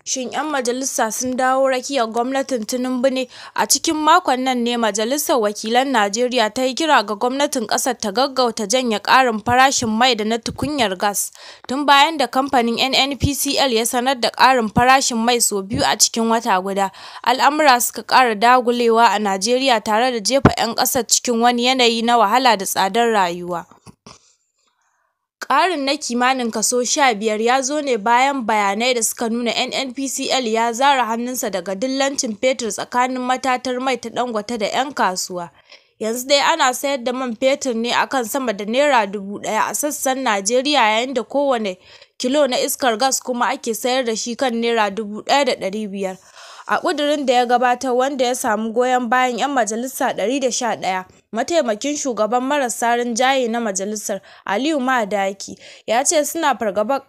Shin 'yan majalisa sun dawo rakiyar gwamnatin Tunubu ne? A cikin makon nan ne Majalisar Wakilan Najeriya ta yi kira ga gwamnatin ƙasar ta gaggauta janye ƙarin farashin mai da na tukunyar gas, tun bayan da kamfanin NNPCL ya sanar da ƙarin farashin mai sau biyu a cikin wata guda. Al'amura suka ƙara dagulewa a Najeriya tare da jefa 'yan ƙasar cikin wani yanayi na wahala da tsadar rayuwa. Ƙarin na kimanin kaso 15 ya zo ne bayan bayanai da suka nuna NNPCL ya zare hannunsa daga dillancin fetur tsakanin matatar mai ta Dangote da 'yan kasuwa. Yanzu dai ana sayar da man fetur ne akan sama da Naira 1,000 a sassan Najeriya, yayin da kowane kilo na iskar gas kuma ake sayar da shi kan Naira 1,500. A ƙudurin da ya gabatar, wanda ya samu goyon bayan 'yan majalisa 111, mataimakin shugaban marasa rinjaye na majalisar, Aliyu Madaki, ya ce suna fargabar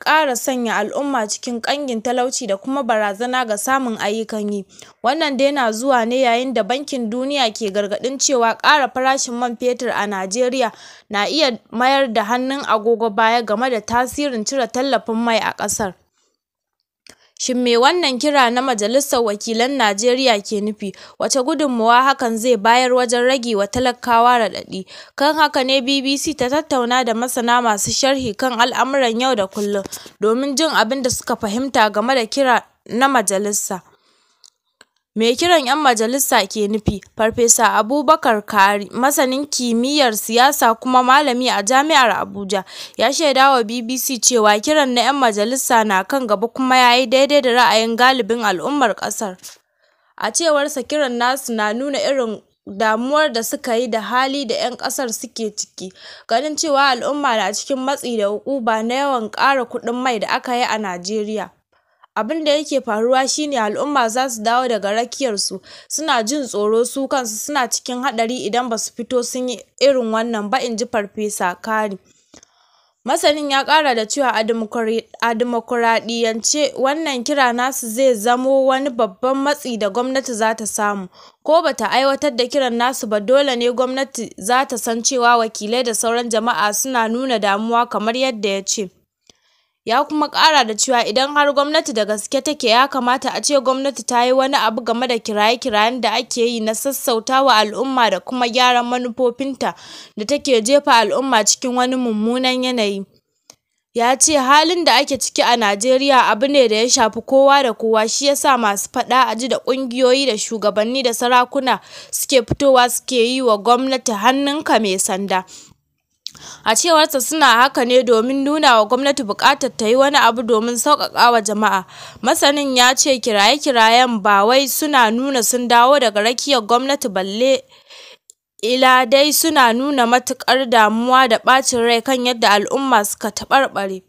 ƙara sanya al'umma cikin ƙangin talauci da kuma barazana ga samun ayyukan yi. Wannan dai na zuwa ne yayin da Bankin Duniya ke gargaɗin cewa ƙara farashin man fetur a Najeriya na iya mayar da hannun agogo baya game da tasirin cire tallafin mai a ƙasar. Shin me wannan kira na Majalisar Wakilan Najeriya ke nufi? Wace gudunmawa hakan zai bayar wajen rage wa talakawa raɗaɗi? Kan haka ne BBC ta tattauna da masana masu sharhi kan al'amuran yau da kullum domin jin abin da suka fahimta game da kira na majalisa. Me kiran 'yan majalisa ke nufi? Farfesa Abubakar Kari, masanin kimiyyar siyasa kuma malami a Jami'ar Abuja, ya shaidawa BBC cewa kiran na 'yan majalisa na kan gaba kuma ya yi daidai da ra'ayin galibin al'ummar ƙasar. A cewarsa, kiran nasu na nuna irin damuwar da suka yi da hali da 'yan ƙasar suke ciki, ganin cewa al'umma na cikin matsi da uquba na yawan ƙara kuɗin mai da aka yi a Najeriya. Abin da yake faruwa shine al'umma za su dawo daga rakiyarsu, suna jin tsoro su kansu suna cikin haɗari idan ba su fito sun yi irin wannan ba, inji Farfesa Kari. Masanin ya ƙara da cewa a dimokuraɗiyyance wannan kira nasu zai zamo wani babban matsi da gwamnati za ta samu. Ko ba ta aiwatar da kiran nasu ba, dole ne gwamnati za ta san cewa wakilai da sauran jama'a suna nuna damuwa kamar yadda ya ce. Ya kuma ƙara da cewa idan har gwamnati da gaske take, ya kamata a ce gwamnati ta yi wani abu game da kiraye-kirayen da ake yi na sassautawa al'umma da kuma gyaran manufofinta da take jefa al'umma cikin wani mummunan yanayi. Ya ce halin da ake ciki a Najeriya abu ne da ya shafi kowa da kowa, shi ya sa masu faɗa a ji da ƙungiyoyi da shugabanni da sarakuna suke fitowa suke yi wa gwamnati hannunka mai sanda. A cewarsa, suna haka ne domin nuna wa gwamnati buƙatar ta yi wani abu domin sauƙaƙa wa jama'a. Masanin ya ce kiraye-kirayen ba wai suna nuna sun dawo daga rakiyar gwamnati balle ila dai suna nuna matuƙar damuwa da ɓacin rai kan yadda al'umma suka taɓarɓare.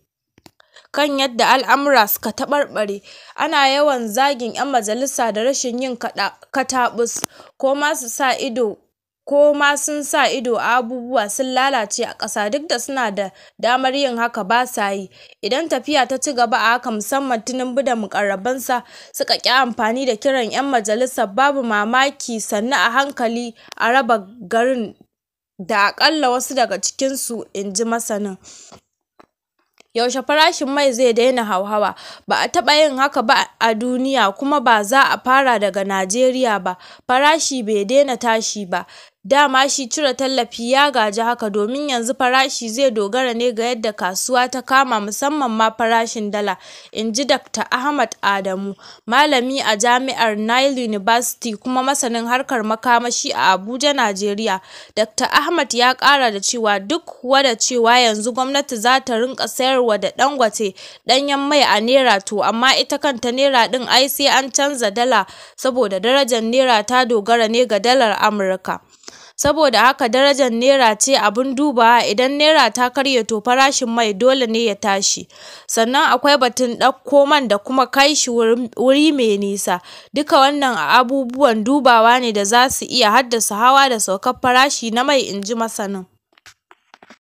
Ana yawan zagin 'yan majalisa da rashin yin kataɓus ko ma sun sa ido a abubuwa sun lalace a ƙasa, duk da suna da damar yin haka ba sa yi. Idan tafiya ta ci gaba a haka, musamman Tunubu da muƙarrabansa suka ƙi amfani da kiran 'yan majalisar, babu mamaki sannu a hankali a raba garin da aƙalla wasu daga cikinsu, inji masanin. Yaushe farashin mai zai daina hauhawa? Ba a taɓa yin haka ba a duniya, kuma ba za a fara daga Najeriya ba. Farashi bai daina tashi ba. Dama shi cire tallafi ya gaji haka, domin yanzu farashi zai dogara ne ga yadda kasuwa ta kama, musamman ma farashin dala, inji Dr. Ahmad Adamu, malami a Jami'ar Nile University kuma masanin harkar makamashi a Abuja, Najeriya. Dr. Ahmad ya ƙara da cewa duk wada cewa yanzu gwamnati za ta rinƙa sayarwa da Dangote ɗanyen mai a Naira, to amma ita kanta Naira ɗin ai sai an canza dala, saboda darajar Naira ta dogara ne ga dalar Amurka. Saboda haka darajar Naira ce abin dubawa. Idan Naira ta karye, to farashin mai dole ne ya tashi. Sannan akwai batun ɗauko man da kuma kai shi wuri mai nisa. Duka wannan abubuwan dubawa ne da za su iya haddasa hawa da saukar farashi na mai, inji masanin.